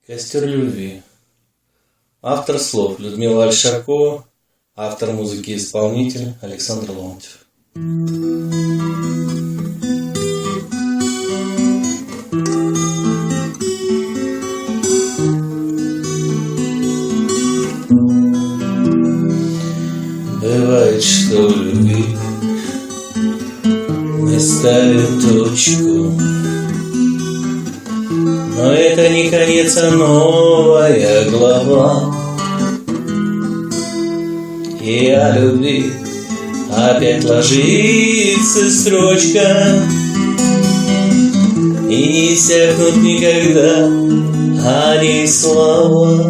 Костер любви. Автор слов Людмила Ольшакова, автор музыки и исполнитель Александр Ломтев. Бывает, что в любви мы ставим точку, но это не конец, а новая глава. И о любви опять ложится строчка, и не иссякнут никогда они слова.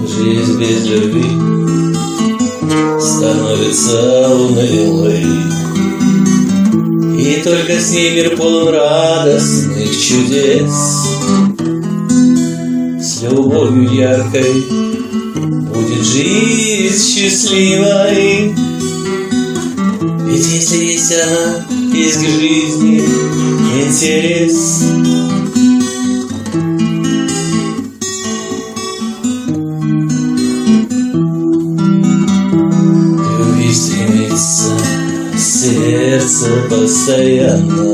Жизнь без любви становится унылой, и только с ней мир полон радостных чудес. С любовью яркой будет жизнь счастливой, ведь если есть она, есть к жизни интерес. Стремится сердце постоянно,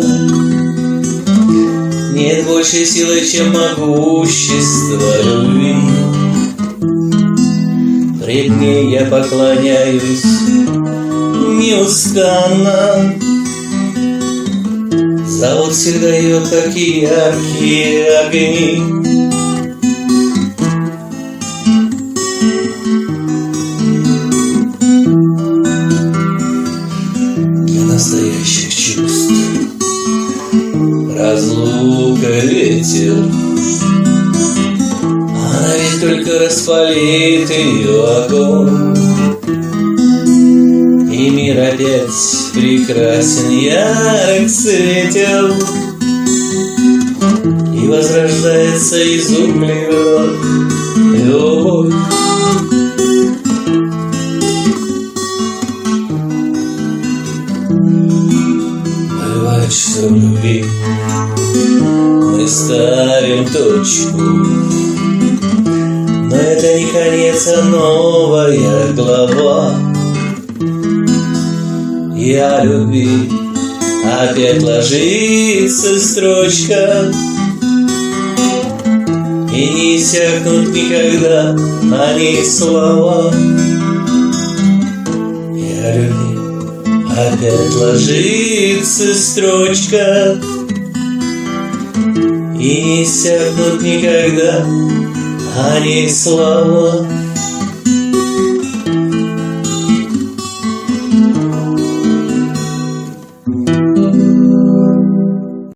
нет большей силы, чем могущество любви. Пред ней я поклоняюсь неустанно, зовут всегда ее, как и яркие огни. Настоящих чувств разлука ветер, она ведь только распалит ее огонь, и мир опять прекрасен, ярок светел, и возрождается из углевод любовь. Бывает, что в любви мы ставим точку, но это не конец, а новая глава. И о любви опять ложится строчка, и не иссякнут никогда они слова. И о любви опять ложится строчка, и не иссякнут никогда они слова.